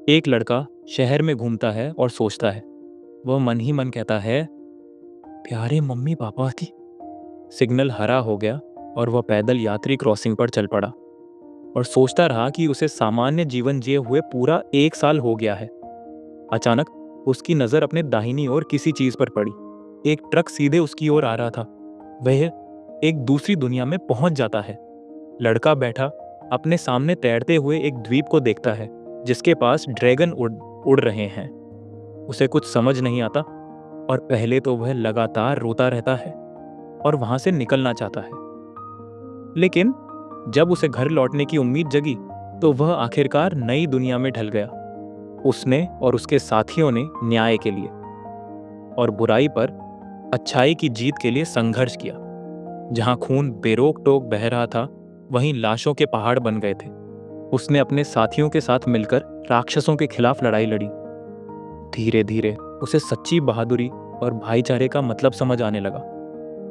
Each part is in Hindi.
एक लड़का शहर में घूमता है और सोचता है। वह मन ही मन कहता है, प्यारे मम्मी पापा की। सिग्नल हरा हो गया और वह पैदल यात्री क्रॉसिंग पर चल पड़ा और सोचता रहा कि उसे सामान्य जीवन जिए हुए पूरा 1 साल हो गया है। अचानक उसकी नजर अपने दाहिनी ओर किसी चीज पर पड़ी। एक ट्रक सीधे उसकी ओर आ रहा था। वह एक दूसरी दुनिया में पहुंच जाता है। लड़का बैठा अपने सामने तैरते हुए एक द्वीप को देखता है जिसके पास ड्रैगन उड़ रहे हैं। उसे कुछ समझ नहीं आता और पहले तो वह लगातार रोता रहता है और वहां से निकलना चाहता है। लेकिन जब उसे घर लौटने की उम्मीद जगी तो वह आखिरकार नई दुनिया में ढल गया। उसने और उसके साथियों ने न्याय के लिए और बुराई पर अच्छाई की जीत के लिए संघर्ष किया। जहां खून बेरोक टोक बह रहा था, वहीं लाशों के पहाड़ बन गए थे। उसने अपने साथियों के साथ मिलकर राक्षसों के खिलाफ लड़ाई लड़ी। धीरे धीरे उसे सच्ची बहादुरी और भाईचारे का मतलब समझ आने लगा।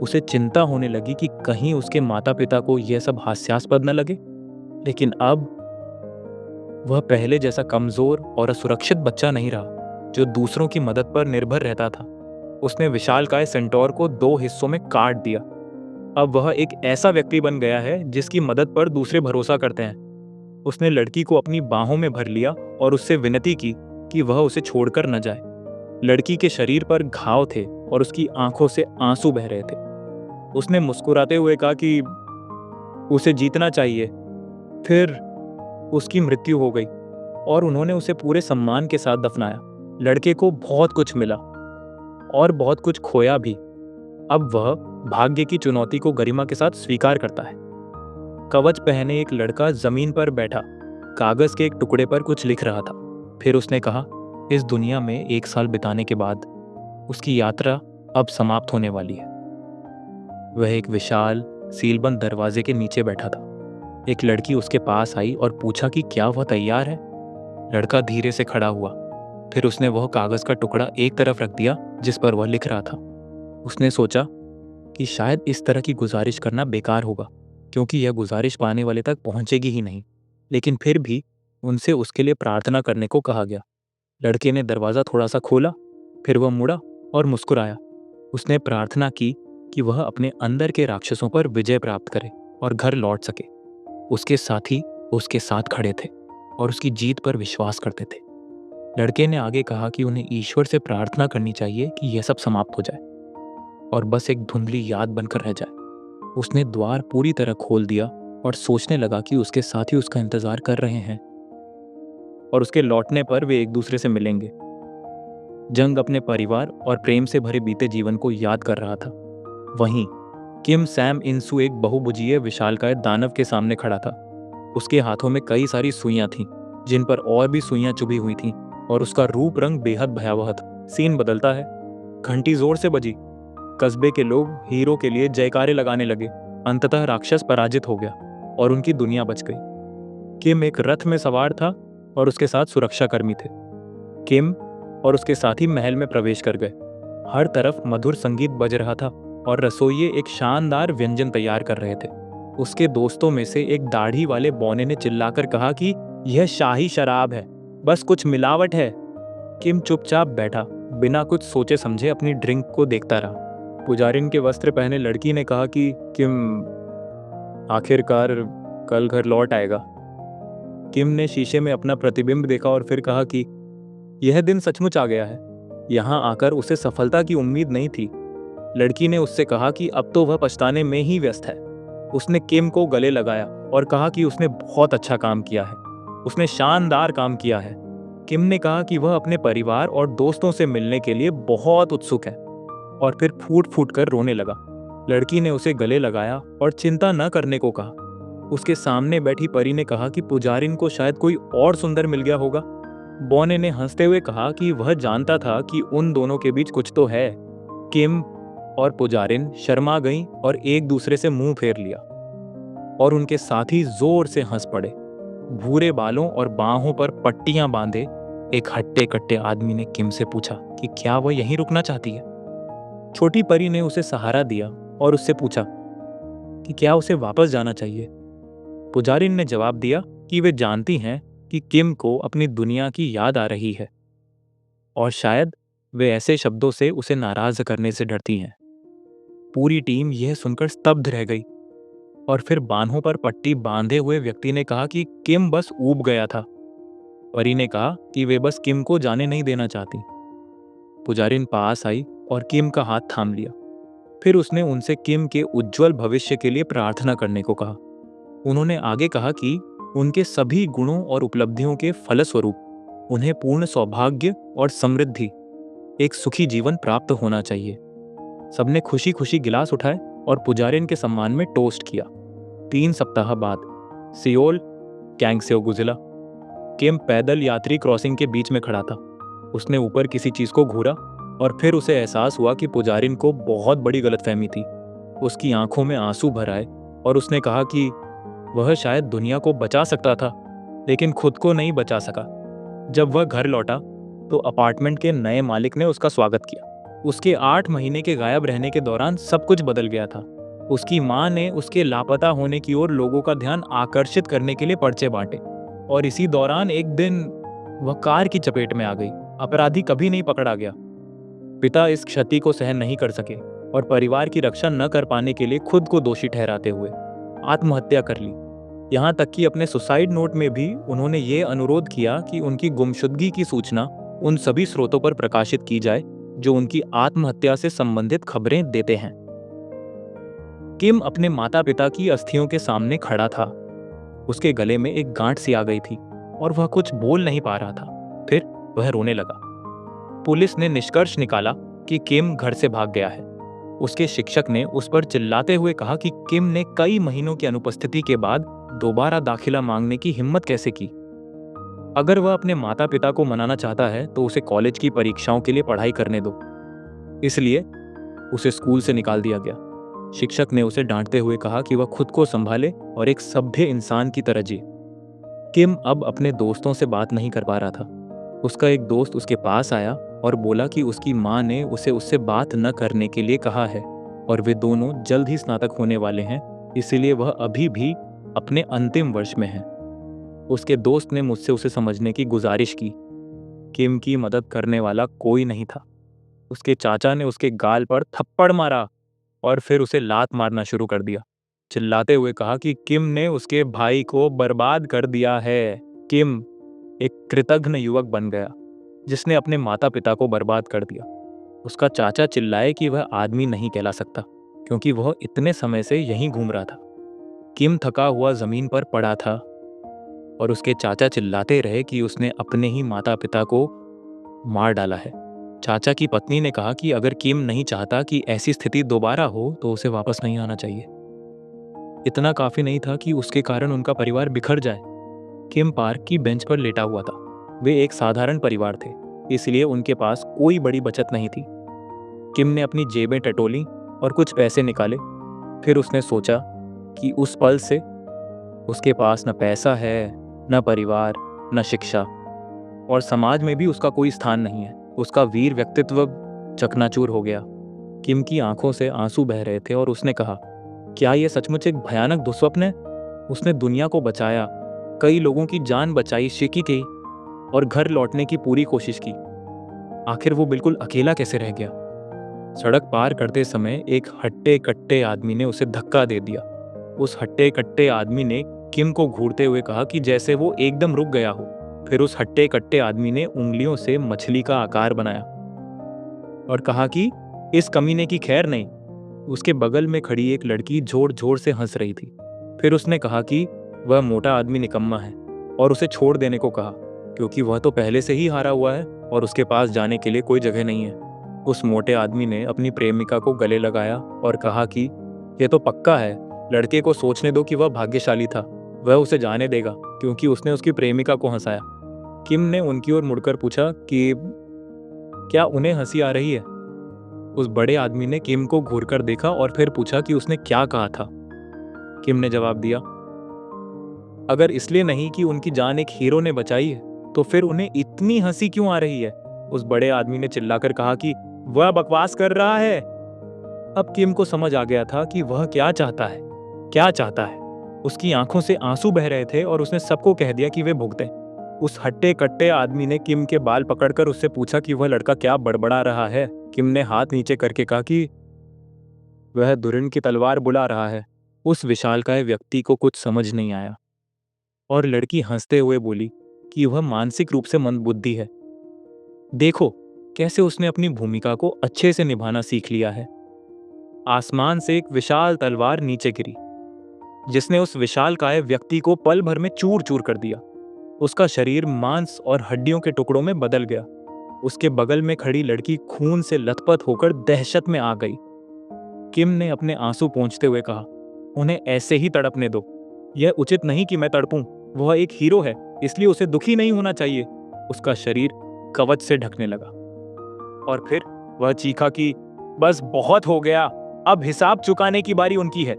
उसे चिंता होने लगी कि कहीं उसके माता पिता को यह सब हास्यास्पद न लगे। लेकिन अब वह पहले जैसा कमजोर और असुरक्षित बच्चा नहीं रहा जो दूसरों की मदद पर निर्भर रहता था। उसने विशालकाय सेंटोर को 2 हिस्सों में काट दिया। अब वह एक ऐसा व्यक्ति बन गया है जिसकी मदद पर दूसरे भरोसा करते हैं। उसने लड़की को अपनी बाहों में भर लिया और उससे विनती की कि वह उसे छोड़कर न जाए। लड़की के शरीर पर घाव थे और उसकी आंखों से आंसू बह रहे थे। उसने मुस्कुराते हुए कहा कि उसे जीतना चाहिए। फिर उसकी मृत्यु हो गई और उन्होंने उसे पूरे सम्मान के साथ दफनाया। लड़के को बहुत कुछ मिला और बहुत कुछ खोया भी। अब वह भाग्य की चुनौती को गरिमा के साथ स्वीकार करता है। कवच पहने एक लड़का जमीन पर बैठा कागज के एक टुकड़े पर कुछ लिख रहा था। फिर उसने कहा, इस दुनिया में 1 साल बिताने के बाद उसकी यात्रा अब समाप्त होने वाली है। वह एक विशाल सीलबंद दरवाजे के नीचे बैठा था। एक लड़की उसके पास आई और पूछा कि क्या वह तैयार है। लड़का धीरे से खड़ा हुआ। फिर उसने वह कागज का टुकड़ा एक तरफ रख दिया जिस पर वह लिख रहा था। उसने सोचा कि शायद इस तरह की गुजारिश करना बेकार होगा क्योंकि यह गुजारिश पाने वाले तक पहुंचेगी ही नहीं। लेकिन फिर भी उनसे उसके लिए प्रार्थना करने को कहा गया। लड़के ने दरवाज़ा थोड़ा सा खोला। फिर वह मुड़ा और मुस्कुराया। उसने प्रार्थना की कि वह अपने अंदर के राक्षसों पर विजय प्राप्त करे और घर लौट सके। उसके साथी उसके साथ खड़े थे और उसकी जीत पर विश्वास करते थे। लड़के ने आगे कहा कि उन्हें ईश्वर से प्रार्थना करनी चाहिए कि यह सब समाप्त हो जाए और बस एक धुंधली याद बनकर रह जाए। उसने द्वार पूरी तरह खोल दिया और सोचने लगा कि उसके साथी उसका इंतजार कर रहे हैं और उसके लौटने पर वे एक दूसरे से मिलेंगे। जंग अपने परिवार और प्रेम से भरे बीते जीवन को याद कर रहा था। वहीं किम सैम इंसू एक बहुभुजीय विशालकाय दानव के सामने खड़ा था। उसके हाथों में कई सारी सुइयां थीं जिन पर और भी सुइयां चुभी हुई थीं और उसका रूप रंग बेहद भयावह था। सीन बदलता है। घंटी जोर से बजी। कस्बे के लोग हीरो के लिए जयकारे लगाने लगे। अंततः राक्षस पराजित हो गया और उनकी दुनिया बच गई। किम एक रथ में सवार था और उसके साथ सुरक्षाकर्मी थे। किम और उसके साथी महल में प्रवेश कर गए। हर तरफ मधुर संगीत बज रहा था और रसोइये एक शानदार व्यंजन तैयार कर रहे थे। उसके दोस्तों में से एक दाढ़ी वाले बौने ने चिल्लाकर कहा कि यह शाही शराब है, बस कुछ मिलावट है। किम चुपचाप बैठा बिना कुछ सोचे समझे अपनी ड्रिंक को देखता रहा। पुजारिन के वस्त्र पहने लड़की ने कहा कि किम आखिरकार कल घर लौट आएगा। किम ने शीशे में अपना प्रतिबिंब देखा और फिर कहा कि यह दिन सचमुच आ गया है। यहाँ आकर उसे सफलता की उम्मीद नहीं थी। लड़की ने उससे कहा कि अब तो वह पछताने में ही व्यस्त है। उसने किम को गले लगाया और कहा कि उसने बहुत अच्छा काम किया है। उसने शानदार काम किया है। किम ने कहा कि वह अपने परिवार और दोस्तों से मिलने के लिए बहुत उत्सुक है और फिर फूट फूट कर रोने लगा। लड़की ने उसे गले लगाया और चिंता न करने को कहा। उसके सामने बैठी परी ने कहा कि पुजारिन को शायद कोई और सुंदर मिल गया होगा। बौने ने हंसते हुए कहा कि वह जानता था कि उन दोनों के बीच कुछ तो है। किम और पुजारिन शर्मा गईं और एक दूसरे से मुंह फेर लिया और उनके साथी जोर से हंस पड़े। भूरे बालों और बाहों पर पट्टियां बांधे एक हट्टे कट्टे आदमी ने किम से पूछा कि क्या वह यहीं रुकना चाहती है। छोटी परी ने उसे सहारा दिया और उससे पूछा कि क्या उसे वापस जाना चाहिए। पुजारिन ने जवाब दिया कि वे जानती हैं कि किम को अपनी दुनिया की याद आ रही है और शायद वे ऐसे शब्दों से उसे नाराज करने से डरती हैं। पूरी टीम यह सुनकर स्तब्ध रह गई और फिर बाहों पर पट्टी बांधे हुए व्यक्ति ने कहा कि किम बस ऊब गया था। परी ने कहा कि वे बस किम को जाने नहीं देना चाहती। पुजारिन पास आई और किम का हाथ थाम लिया। फिर उसने उनसे किम के उज्जवल भविष्य के लिए प्रार्थना करने को कहा। उन्होंने आगे कहा कि उनके सभी गुणों और उपलब्धियों के फलस्वरूप उन्हें पूर्ण सौभाग्य और समृद्धि, एक सुखी जीवन प्राप्त होना चाहिए। सबने खुशी खुशी गिलास उठाए और पुजारिन के सम्मान में टोस्ट किया। 3 सप्ताह बाद सियोल कैंगसेओ-गुजिला किम पैदल यात्री क्रॉसिंग के बीच में खड़ा था। उसने ऊपर किसी चीज को घूरा और फिर उसे एहसास हुआ कि पुजारिन को बहुत बड़ी गलतफहमी थी। उसकी आंखों में आंसू भर आए और उसने कहा कि वह शायद दुनिया को बचा सकता था, लेकिन खुद को नहीं बचा सका। जब वह घर लौटा तो अपार्टमेंट के नए मालिक ने उसका स्वागत किया। उसके 8 महीने के गायब रहने के दौरान सब कुछ बदल गया था। उसकी माँ ने उसके लापता होने की ओर लोगों का ध्यान आकर्षित करने के लिए पर्चे बांटे और इसी दौरान एक दिन वह कार की चपेट में आ गई। अपराधी कभी नहीं पकड़ा गया। पिता इस क्षति को सहन नहीं कर सके और परिवार की रक्षा न कर पाने के लिए खुद को दोषी ठहराते हुए आत्महत्या कर ली। यहाँ तक कि अपने सुसाइड नोट में भी उन्होंने ये अनुरोध किया कि उनकी गुमशुदगी की सूचना उन सभी स्रोतों पर प्रकाशित की जाए जो उनकी आत्महत्या से संबंधित खबरें देते हैं। किम अपने माता पिता की अस्थियों के सामने खड़ा था। उसके गले में एक गांठ सी आ गई थी और वह कुछ बोल नहीं पा रहा था। फिर वह रोने लगा। पुलिस ने निष्कर्ष निकाला कि किम घर से भाग गया है। उसके शिक्षक ने उस पर चिल्लाते हुए कहा कि किम ने कई महीनों की अनुपस्थिति के बाद दोबारा दाखिला मांगने की हिम्मत कैसे की। अगर वह अपने माता पिता को मनाना चाहता है तो उसे कॉलेज की परीक्षाओं के लिए पढ़ाई करने दो। इसलिए उसे स्कूल से निकाल दिया गया। शिक्षक ने उसे डांटते हुए कहा कि वह खुद को संभाले और एक सभ्य इंसान की तरह जिए। किम अब अपने दोस्तों से बात नहीं कर पा रहा था। उसका एक दोस्त उसके पास आया और बोला कि उसकी माँ ने उसे उससे बात न करने के लिए कहा है और वे दोनों जल्द ही स्नातक होने वाले हैं, इसीलिए वह अभी भी अपने अंतिम वर्ष में है। उसके दोस्त ने मुझसे उसे समझने की गुजारिश की। किम की मदद करने वाला कोई नहीं था। उसके चाचा ने उसके गाल पर थप्पड़ मारा और फिर उसे लात मारना शुरू कर दिया, चिल्लाते हुए कहा कि किम ने उसके भाई को बर्बाद कर दिया है। किम एक कृतघ्न युवक बन गया जिसने अपने माता पिता को बर्बाद कर दिया। उसका चाचा चिल्लाए कि वह आदमी नहीं कहला सकता क्योंकि वह इतने समय से यहीं घूम रहा था। किम थका हुआ जमीन पर पड़ा था और उसके चाचा चिल्लाते रहे कि उसने अपने ही माता पिता को मार डाला है। चाचा की पत्नी ने कहा कि अगर किम नहीं चाहता कि ऐसी स्थिति दोबारा हो तो उसे वापस नहीं आना चाहिए। इतना काफी नहीं था कि उसके कारण उनका परिवार बिखर जाए। किम पार्क की बेंच पर लेटा हुआ था। वे एक साधारण परिवार थे, इसलिए उनके पास कोई बड़ी बचत नहीं थी। किम ने अपनी जेबें टटोली और कुछ पैसे निकाले। फिर उसने सोचा कि उस पल से उसके पास न पैसा है, न परिवार, न शिक्षा और समाज में भी उसका कोई स्थान नहीं है। उसका वीर व्यक्तित्व चकनाचूर हो गया। किम की आंखों से आंसू बह रहे थे और उसने कहा, क्या यह सचमुच एक भयानक दुस्वप्न है? उसने दुनिया को बचाया, कई लोगों की जान बचाई, सीखी थी और घर लौटने की पूरी कोशिश की। आखिर वो बिल्कुल अकेला कैसे रह गया? सड़क पार करते समय एक हट्टे कट्टे आदमी ने उसे धक्का दे दिया। उस हट्टे कट्टे आदमी ने किम को घूरते हुए कहा कि जैसे वो एकदम रुक गया हो। फिर उस हट्टे कट्टे आदमी ने उंगलियों से मछली का आकार बनाया और कहा कि इस कमीने की खैर नहीं। उसके बगल में खड़ी एक लड़की जोर जोर से हंस रही थी। फिर उसने कहा कि वह मोटा आदमी निकम्मा है और उसे छोड़ देने को कहा क्योंकि वह तो पहले से ही हारा हुआ है और उसके पास जाने के लिए कोई जगह नहीं है। उस मोटे आदमी ने अपनी प्रेमिका को गले लगाया और कहा कि यह तो पक्का है, लड़के को सोचने दो कि वह भाग्यशाली था, वह उसे जाने देगा क्योंकि उसने उसकी प्रेमिका को हंसाया। किम ने उनकी ओर मुड़कर पूछा कि क्या उन्हें हंसी आ रही है? उस बड़े आदमी ने किम को घूरकर देखा और फिर पूछा कि उसने क्या कहा था। किम ने जवाब दिया, अगर इसलिए नहीं कि उनकी जान एक हीरो ने बचाई है तो फिर उन्हें इतनी हंसी क्यों आ रही है? उस बड़े आदमी ने चिल्लाकर कहा कि वह बकवास कर रहा है। अब किम को समझ आ गया था कि वह क्या चाहता है, क्या चाहता है। उसकी आंखों से आंसू बह रहे थे और उसने सबको कह दिया कि वे भुगतें। उस हट्टे कट्टे आदमी ने किम के बाल पकड़कर उससे पूछा कि वह लड़का क्या बड़बड़ा रहा है। किम ने हाथ नीचे करके कहा कि वह दुरिन की तलवार बुला रहा है। उस विशालकाय व्यक्ति को कुछ समझ नहीं आया और लड़की हंसते हुए बोली कि वह मानसिक रूप से मंदबुद्धि है। देखो कैसे उसने अपनी भूमिका को अच्छे से निभाना सीख लिया है। आसमान से एक विशाल तलवार नीचे गिरी जिसने उस विशालकाय व्यक्ति को पल भर में चूर चूर कर दिया। उसका शरीर मांस और हड्डियों के टुकड़ों में बदल गया। उसके बगल में खड़ी लड़की खून से लथपथ होकर दहशत में आ गई। किम ने अपने आंसू पोंछते हुए कहा, उन्हें ऐसे ही तड़पने दो। यह उचित नहीं कि मैं तड़पूं। वह एक हीरो है, इसलिए उसे दुखी नहीं होना चाहिए। उसका शरीर कवच से ढकने लगा और फिर वह चीखा कि बस बहुत हो गया, अब हिसाब चुकाने की बारी उनकी है।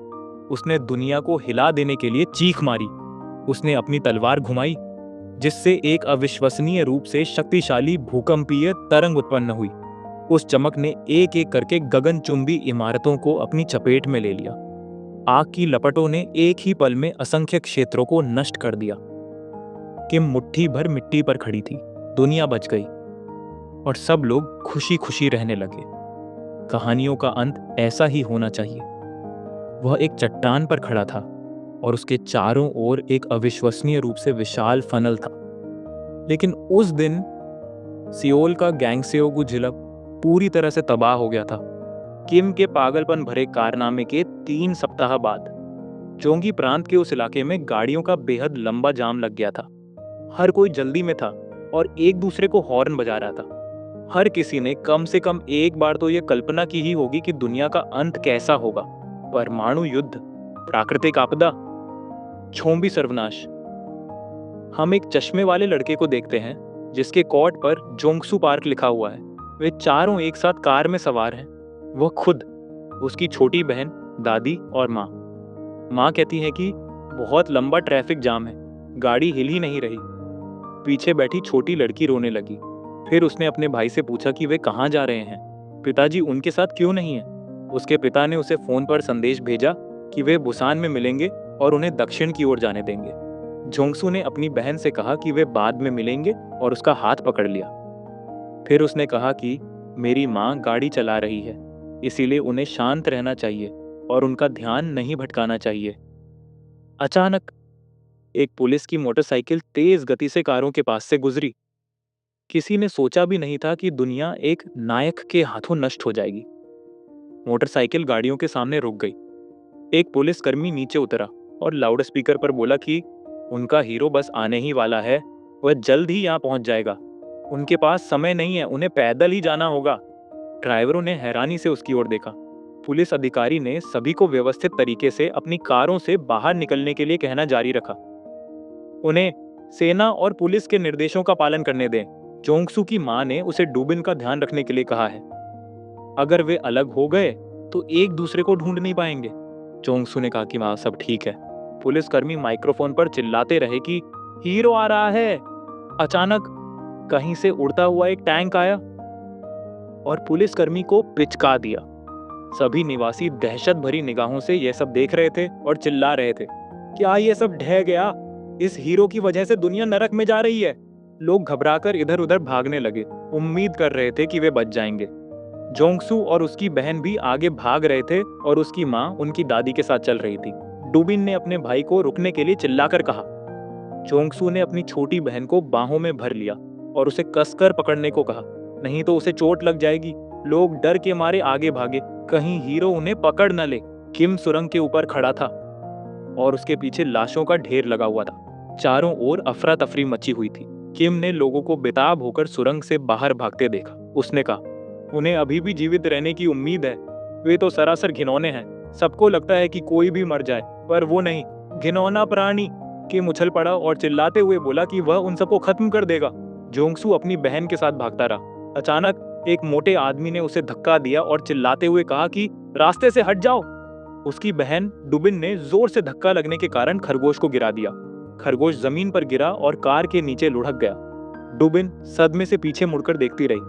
उसने दुनिया को हिला देने के लिए चीख मारी। उसने अपनी तलवार घुमाई जिससे एक अविश्वसनीय रूप से शक्तिशाली भूकंपीय तरंग उत्पन्न हुई। उस चमक ने एक एक करके गगनचुंबी इमारतों को अपनी चपेट में ले लिया। आग की लपटों ने एक ही पल में असंख्य क्षेत्रों को नष्ट कर दिया। किम मुट्ठी भर मिट्टी पर खड़ी थी। दुनिया बच गई और सब लोग खुशी खुशी रहने लगे। कहानियों का अंत ऐसा ही होना चाहिए। वह एक चट्टान पर खड़ा था और उसके चारों ओर एक अविश्वसनीय रूप से विशाल फनल था। लेकिन उस दिन सियोल का गैंगसेओगु जिला पूरी तरह से तबाह हो गया था। किम के पागलपन भरे कारनामे के 3 सप्ताह बाद चोंगी प्रांत के उस इलाके में गाड़ियों का बेहद लंबा जाम लग गया था। हर कोई जल्दी में था और एक दूसरे को हॉर्न बजा रहा था। हर किसी ने कम से कम एक बार तो यह कल्पना की ही होगी कि दुनिया का अंत कैसा होगा। परमाणु युद्ध, प्राकृतिक आपदा, छोंबी सर्वनाश। हम एक चश्मे वाले लड़के को देखते हैं जिसके कोट पर जोंगसू पार्क लिखा हुआ है। वे चारों एक साथ कार में सवार हैं। वह खुद, उसकी छोटी बहन, दादी और माँ। माँ कहती है कि बहुत लंबा ट्रैफिक जाम है, गाड़ी हिल ही नहीं रही। पीछे बैठी छोटी लड़की रोने लगी। फिर उसने अपने भाई से पूछा कि वे कहाँ जा रहे हैं, पिताजी उनके साथ क्यों नहीं है। उसके पिता ने उसे फोन पर संदेश भेजा कि वे बुसान में मिलेंगे और उन्हें दक्षिण की ओर जाने देंगे। जोंगसू ने अपनी बहन से कहा कि वे बाद में मिलेंगे और उसका हाथ पकड़ लिया। फिर उसने कहा कि मेरी माँ गाड़ी चला रही है, इसीलिए उन्हें शांत रहना चाहिए और उनका ध्यान नहीं भटकाना चाहिए। अचानक एक पुलिस की मोटरसाइकिल तेज गति से कारों के पास से गुजरी। किसी ने सोचा भी नहीं था कि दुनिया एक नायक के हाथों नष्ट हो जाएगी। मोटरसाइकिल गाड़ियों के सामने रुक गई। एक पुलिसकर्मी नीचे उतरा और लाउडस्पीकर पर बोला कि उनका हीरो बस आने ही वाला है, वह जल्द ही यहाँ पहुंच जाएगा। उनके पास समय नहीं है, उन्हें पैदल ही जाना होगा। ड्राइवरों ने हैरानी से उसकी ओर देखा। पुलिस अधिकारी ने सभी को व्यवस्थित तरीके से अपनी कारों से बाहर निकलने के लिए कहना जारी रखा। उन्हें सेना और पुलिस के निर्देशों का पालन करने दें। जोंगसू की मां ने उसे डुबिन का ध्यान रखने के लिए कहा है। अगर वे अलग हो गए तो एक दूसरे को ढूंढ नहीं पाएंगे। जोंगसू ने कहा कि मां सब ठीक है। पुलिसकर्मी माइक्रोफोन पर चिल्लाते रहे कि हीरो आ रहा है। अचानक कहीं से उड़ता हुआ एक टैंक आया और पुलिसकर्मी को पिचका दिया। सभी निवासी दहशत भरी निगाहों से यह सब देख रहे थे और चिल्ला रहे थे, क्या ये सब ढह गया? इस हीरो की वजह से दुनिया नरक में जा रही है। लोग घबराकर इधर उधर भागने लगे, उम्मीद कर रहे थे कि वे बच जाएंगे। जोंगसू और उसकी बहन भी आगे भाग रहे थे और उसकी माँ उनकी दादी के साथ चल रही थी। डुबिन ने अपने भाई को रुकने के लिए चिल्लाकर कहा। जोंगसू ने अपनी छोटी बहन को बाहों में भर लिया और उसे कसकर पकड़ने को कहा, नहीं तो उसे चोट लग जाएगी। लोग डर के मारे आगे भागे, कहीं हीरो उन्हें पकड़ न ले। किम सुरंग के ऊपर खड़ा था और उसके पीछे लाशों का ढेर लगा हुआ था। चारों ओर अफरा तफरी मची हुई थी। किम ने लोगों को बेताब होकर सुरंग से बाहर भागते देखा। उसने कहा, उन्हें अभी भी जीवित रहने की उम्मीद है। वे तो सरासर घिनौने हैं। सबको लगता है कि कोई भी मर जाए, पर वो नहीं। घिनौना प्राणी। किम उछल पड़ा और चिल्लाते हुए बोला कि वह उन सबको खत्म कर देगा। जोंगसू अपनी बहन के साथ भागता रहा। अचानक एक मोटे आदमी ने उसे धक्का दिया और चिल्लाते हुए कहा कि रास्ते से हट जाओ। उसकी बहन डुबिन ने जोर से धक्का लगने के कारण खरगोश को गिरा दिया। खरगोश जमीन पर गिरा और कार के नीचे लुढ़क गया। डुबिन सदमे से पीछे मुड़कर देखती रही।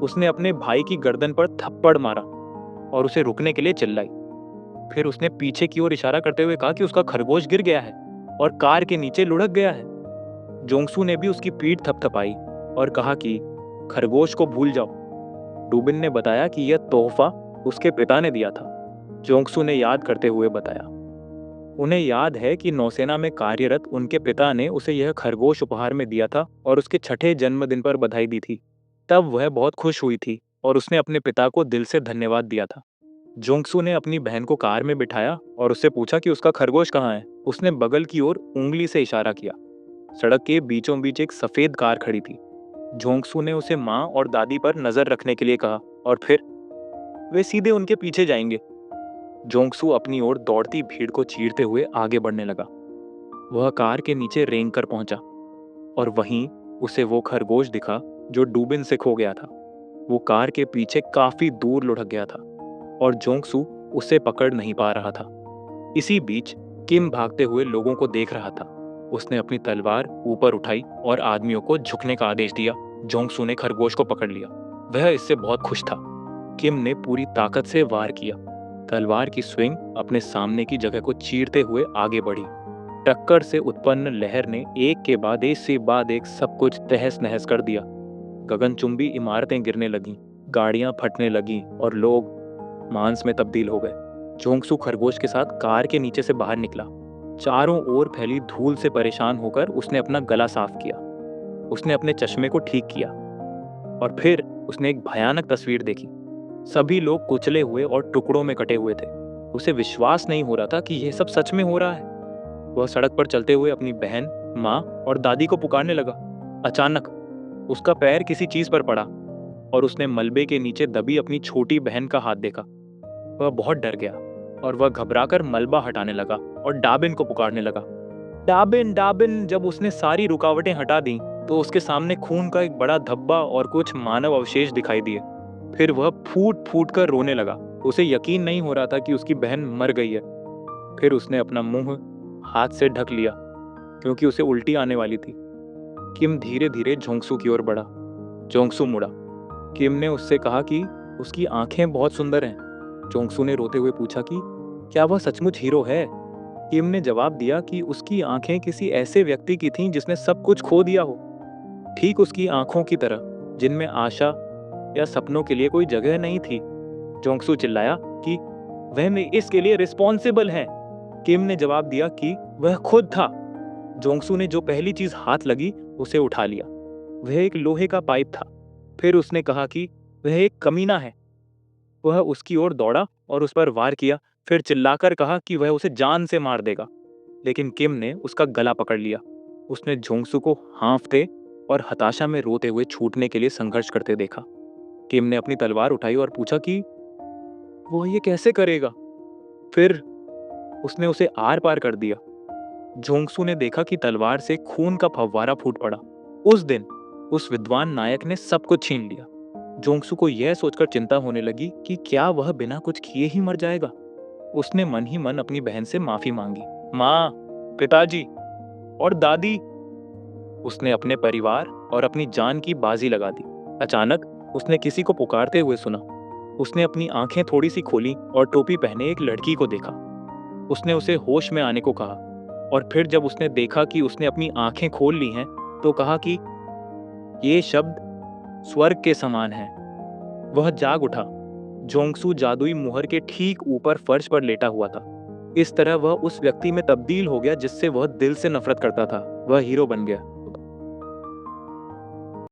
उसने अपने भाई की गर्दन पर थप्पड़ मारा और उसे रुकने के लिए चिल्लाई। फिर उसने पीछे की ओर इशारा करते हुए कहा कि उसका खरगोश गिर गया है और कार के नीचे लुढ़क गया है। जोंगसू ने भी उसकी पीठ थपथपाई और कहा कि खरगोश को भूल जाओ। डूबिन ने बताया कि यह तोहफा उसके पिता ने दिया था। जोंगसू ने याद करते हुए बताया, उन्हें याद है कि नौसेना में कार्यरत उनके पिता ने उसे यह खरगोश उपहार में दिया था और उसके छठे जन्मदिन पर बधाई दी थी। तब वह बहुत खुश हुई थी और उसने अपने पिता को दिल से धन्यवाद दिया था। जोंगसू ने अपनी बहन को कार में बिठाया और उससे पूछा कि उसका खरगोश कहाँ है। उसने बगल की ओर उंगली से इशारा किया। सड़क के बीचों बीच एक सफेद कार खड़ी थी। जोंगसू ने उसे माँ और दादी पर नजर रखने के लिए कहा और फिर वे सीधे उनके पीछे जाएंगे। जोंगसू अपनी ओर दौड़ती भीड़ को चीरते हुए आगे बढ़ने लगा। वह कार के नीचे रेंग कर पहुंचा और वहीं उसे वो खरगोश दिखा जो डूबिन से खो गया था। वो कार के पीछे काफी दूर लुढ़क गया था और जोंगसू उसे पकड़ नहीं पा रहा था। इसी बीच किम भागते हुए लोगों को देख रहा था। उसने अपनी तलवार ऊपर उठाई और आदमियों को झुकने का आदेश दिया। जोंगसू ने खरगोश को पकड़ लिया। वह इससे बहुत खुश था। किम ने पूरी ताकत से वार किया। तलवार की स्विंग अपने सामने की जगह को चीरते हुए आगे बढ़ी। टक्कर से उत्पन्न लहर ने एक के बाद एक सब कुछ तहस नहस कर दिया। गगनचुंबी इमारतें गिरने लगीं, गाड़ियां फटने लगीं और लोग मांस में तब्दील हो गए। जोंगसू खरगोश के साथ कार के नीचे से बाहर निकला। चारों ओर फैली धूल से परेशान होकर उसने अपना गला साफ किया। उसने अपने चश्मे को ठीक किया और फिर उसने एक भयानक तस्वीर देखी। सभी लोग कुचले हुए और टुकड़ों में कटे हुए थे। उसे विश्वास नहीं हो रहा था कि यह सब सच में हो रहा है। वह सड़क पर चलते हुए अपनी बहन, माँ और दादी को पुकारने लगा। अचानक उसका पैर किसी चीज पर पड़ा और उसने मलबे के नीचे दबी अपनी छोटी बहन का हाथ देखा। वह बहुत डर गया और वह घबराकर मलबा हटाने लगा और डाबिन को पुकारने लगा। डाबिन, डाबिन। जब उसने सारी रुकावटें हटा दी तो उसके सामने खून का एक बड़ा धब्बा और कुछ मानव अवशेष दिखाई दिए। फिर वह फूट फूट कर रोने लगा। उसे यकीन नहीं हो रहा था कि उसकी बहन मर गई है। फिर उसने अपना मुंह हाथ से ढक लिया क्योंकि उसे उल्टी आने वाली थी। किम धीरे धीरे जोंगसू की ओर बढ़ा। जोंगसू मुड़ा। किम ने उससे कहा कि उसकी आंखें बहुत सुंदर हैं। जोंगसू ने रोते हुए पूछा कि क्या वह सचमुच हीरो है। किम ने जवाब दिया कि उसकी आंखें किसी ऐसे व्यक्ति की थीं जिसने सब कुछ खो दिया हो, ठीक उसकी आंखों की तरह जिनमें आशा या सपनों के लिए कोई जगह नहीं थी। जोंगसू चिल्लाया कि वह में इसके लिए रिस्पॉन्सिबल है। किम ने जवाब दिया कि वह खुद था। जोंगसू ने जो पहली चीज हाथ लगी उसे उठा लिया। वह एक लोहे का पाइप था। फिर उसने कहा कि वह एक कमीना है। वह उसकी ओर दौड़ा और उस पर वार किया, फिर चिल्लाकर कहा कि वह उसे जान से मार देगा। लेकिन किम ने उसका गला पकड़ लिया। उसने जोंगसू को हाँफते और हताशा में रोते हुए छूटने के लिए संघर्ष करते देखा। किम ने अपनी तलवार उठाई और पूछा कि वो ये कैसे करेगा। फिर उसने उसे आर पार कर दिया। जोंगसू ने देखा कि तलवार से खून का फव्वारा फूट पड़ा। उस दिन उस विद्वान नायक ने सब कुछ छीन लिया। जोंगसू को यह सोचकर चिंता होने लगी कि क्या वह बिना कुछ किए ही मर जाएगा। उसने मन ही मन अपनी बहन से माफी मांगी। माँ, पिताजी और दादी। उसने अपने परिवार और अपनी जान की बाजी लगा दी। अचानक उसने किसी को पुकारते हुए सुना। उसने अपनी आंखें थोड़ी सी खोली और टोपी पहने एक लड़की को देखा। उसने उसे होश में आने को कहा और फिर जब उसने देखा कि उसने अपनी आंखें खोल ली हैं तो कहा कि ये शब्द स्वर्ग के समान है। वह जाग उठा। जोंगसू जादुई मुहर के ठीक ऊपर फर्श पर लेटा हुआ था। इस तरह वह उस व्यक्ति में तब्दील हो गया जिससे वह दिल से नफरत करता था। वह हीरो बन गया।